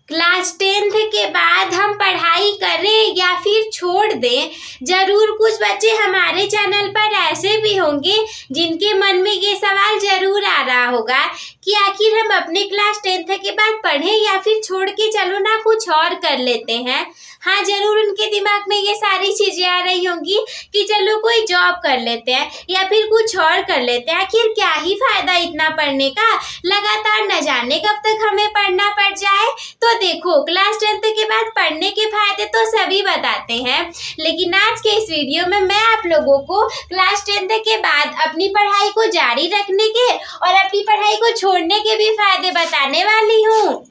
Class 10th के बाद हम पढ़ाई करें या फिर छोड़ दें। जरूर कुछ बच्चे हमारे चैनल पर ऐसे भी होंगे जिनके मन में ये सवाल जरूर आ रहा होगा कि आखिर हम अपने क्लास 10th के बाद पढ़ें या फिर छोड़ के चलो ना कुछ और कर लेते हैं। हाँ, जरूर उनके दिमाग में ये सारी चीजें आ रही होंगी कि चलो कोई जॉब कर लेते हैं या फिर कुछ और कर लेते हैं। आखिर क्या ही फायदा इतना पढ़ने का, लगातार न जाने कब तक हमें पढ़ना पड़ जाए। तो देखो, क्लास 10th के बाद पढ़ने के फायदे तो सभी बताते हैं, लेकिन आज के इस वीडियो में मैं आप लोगों को क्लास 10th के बाद अपनी पढ़ाई को जारी रखने के और अपनी पढ़ाई को छोड़ने के भी फायदे बताने वाली हूँ।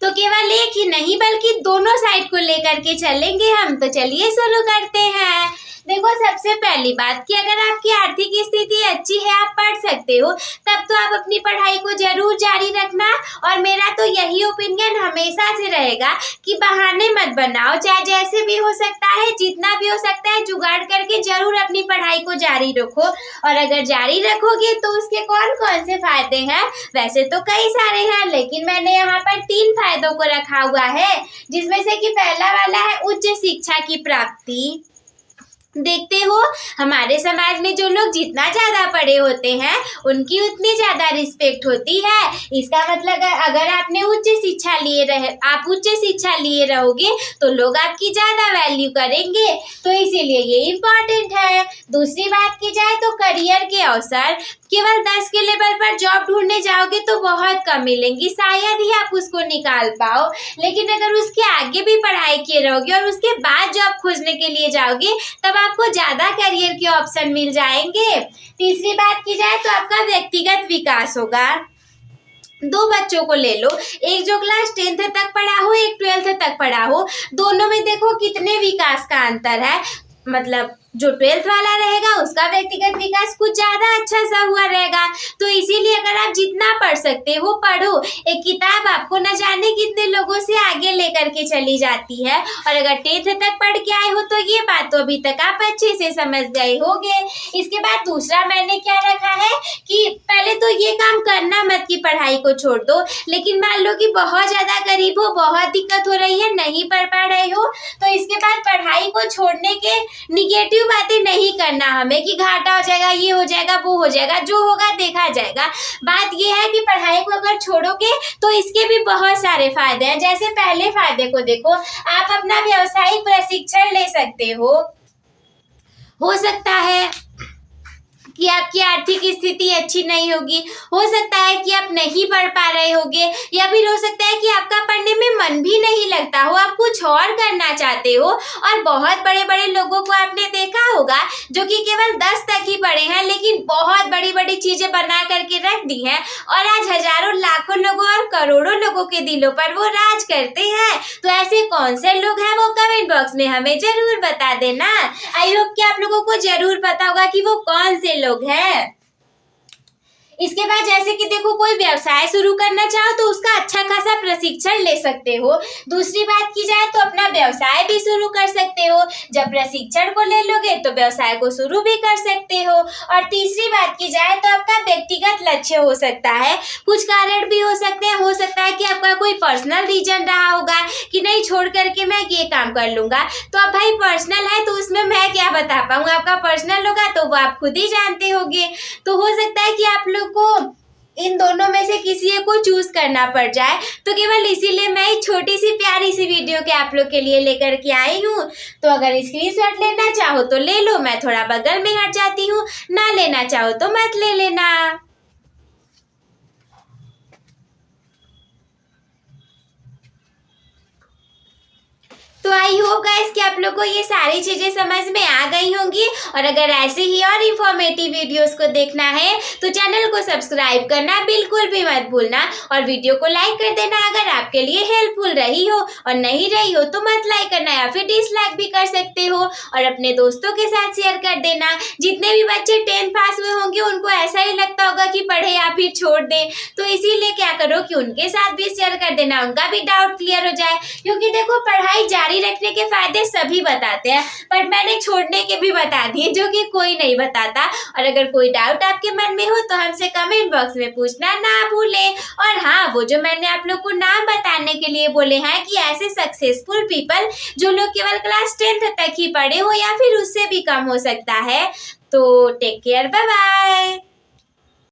तो केवल एक ही नहीं बल्कि दोनों साइड को लेकर के चलेंगे हम। तो चलिए शुरू करते हैं। देखो, सबसे पहली बात कि अगर आपकी आर्थिक स्थिति अच्छी है, आप पढ़ सकते हो, तब तो आप अपनी पढ़ाई को जरूर जारी रखना। और मेरा तो यही ओपिनियन हमेशा से रहेगा कि बहाने मत बनाओ, चाहे जैसे भी हो सकता है, जितना भी हो सकता है जुगाड़ करके जरूर अपनी पढ़ाई को जारी रखो। और अगर जारी रखोगे तो उसके कौन कौन से फायदे हैं? वैसे तो कई सारे हैं, लेकिन मैंने यहाँ पर 3 फायदों को रखा हुआ है, जिसमें से कि पहला वाला है उच्च शिक्षा की प्राप्ति। देखते हो, हमारे समाज में जो लोग जितना ज्यादा पढ़े होते हैं उनकी उतनी ज्यादा रिस्पेक्ट होती है। इसका मतलब अगर आपने उच्च शिक्षा लिए रहोगे तो लोग आपकी ज्यादा वैल्यू करेंगे, तो इसीलिए ये इम्पोर्टेंट है। दूसरी बात की जाए तो करियर के अवसर। केवल 10 के लेवल पर जॉब ढूंढने जाओगे तो बहुत कम मिलेंगी, शायद ही आप उसको निकाल पाओ। लेकिन अगर उसके आगे भी पढ़ाई किए रहोगे और उसके बाद जॉब खोजने के लिए जाओगे तब आपको ज्यादा करियर के ऑप्शन मिल जाएंगे। तीसरी बात की जाए तो आपका व्यक्तिगत विकास होगा। 2 बच्चों को ले लो, एक जो क्लास 10th तक पढ़ा हो, एक 12th तक पढ़ा हो, दोनों में देखो कितने विकास का अंतर है। मतलब जो 12th वाला रहेगा उसका व्यक्तिगत विकास कुछ ज्यादा अच्छा सा हुआ रहेगा। तो इसीलिए अगर आप जितना पढ़ सकते हो पढ़ो। एक किताब आपको न जाने कितने लोगों से आगे लेकर के चली जाती है। और अगर 10th तक पढ़ के आए हो तो ये बात तो अभी तक आप अच्छे से समझ गए होंगे। इसके बाद दूसरा मैंने क्या रखा है कि पहले तो ये काम करना मत कि पढ़ाई को छोड़ दो, लेकिन मान लो कि बहुत ज्यादा गरीब हो, बहुत दिक्कत हो रही है, नहीं पढ़ पा रहे हो, तो इसके बाद पढ़ाई को छोड़ने के निगेटिव बातें नहीं करना हमें कि घाटा हो जाएगा, ये हो जाएगा, वो हो जाएगा, जो होगा देखा जाएगा। बात ये है कि पढ़ाई को अगर छोड़ोगे तो इसके भी बहुत सारे फायदे हैं। जैसे पहले फायदे को देखो, आप अपना व्यावसायिक प्रशिक्षण ले सकते हो सकता है कि आपकी आर्थिक स्थिति अच्छी नहीं होगी, हो सकता है कि आप नहीं पढ़ पा रहे होगे, या फिर हो सकता है कि आपका पढ़ने में मन भी नहीं लगता हो, आप कुछ और करना चाहते हो। और बहुत बड़े बड़े लोगों को आपने देखा होगा जो कि केवल 10 तक ही पढ़े हैं, लेकिन बहुत बड़ी बड़ी चीजें बना करके रख दी हैं और आज हजारों लाखों लोगों और करोड़ों लोगों के दिलों पर वो राज करते हैं। तो ऐसे कौन से लोग हैं वो कमेंट बॉक्स में हमें जरूर बता देना। आई होप कि आप लोगों को जरूर पता होगा कि वो कौन से लोग हैं। इसके बाद जैसे कि देखो, कोई व्यवसाय शुरू करना चाहो तो उसका अच्छा खासा प्रशिक्षण ले सकते हो। दूसरी बात की जाए तो अपना व्यवसाय भी शुरू कर सकते हो। जब प्रशिक्षण को ले लोगे तो व्यवसाय को शुरू भी कर सकते हो। और तीसरी बात की जाए तो आपका व्यक्तिगत लक्ष्य हो सकता है। कुछ कारण भी हो सकते हैं, हो सकता है कि आपका कोई पर्सनल रीजन रहा होगा कि नहीं, छोड़ करके मैं ये काम कर लूंगा। तो अब भाई पर्सनल है तो उसमें मैं क्या बता पाऊंगा, आपका पर्सनल होगा तो वो आप खुद ही जानते होंगे। तो हो सकता है कि आप लोग को इन दोनों में से किसी एक को चूज करना पड़ जाए। तो केवल इसीलिए मैं एक छोटी सी प्यारी सी वीडियो के आप लोग के लिए लेकर के आई हूँ। तो अगर स्क्रीनशॉट लेना चाहो तो ले लो, मैं थोड़ा बगल में हट जाती हूँ, ना लेना चाहो तो मत ले लेना। तो आई होप गाइस कि आप लोग को ये सारी चीजें समझ में आ गई होंगी। और अगर ऐसे ही और इन्फॉर्मेटिव वीडियोस को देखना है तो चैनल को सब्सक्राइब करना बिल्कुल भी मत भूलना और वीडियो को लाइक कर देना अगर आपके लिए हेल्पफुल रही हो, और नहीं रही हो तो मत लाइक करना या फिर डिसलाइक भी कर सकते हो। और अपने दोस्तों के साथ शेयर कर देना। जितने भी बच्चे 10th पास हुए होंगे उनको ऐसा ही लगता होगा कि पढ़े या फिर छोड़ दे, तो इसीलिए क्या करो कि उनके साथ भी शेयर कर देना, उनका भी डाउट क्लियर हो जाए। क्योंकि देखो, पढ़ाई जारी जारी रखने के फायदे सभी बताते हैं, पर मैंने छोड़ने के भी बता दिए जो कि कोई नहीं बताता। और अगर कोई डाउट आपके मन में हो तो हमसे कमेंट बॉक्स में पूछना ना भूलें। और हाँ, वो जो मैंने आप लोग को नाम बताने के लिए बोले हैं कि ऐसे सक्सेसफुल पीपल जो लोग केवल क्लास 10th तक ही पढ़े हो या फिर उससे भी कम हो सकता है। तो टेक केयर, बाय बाय।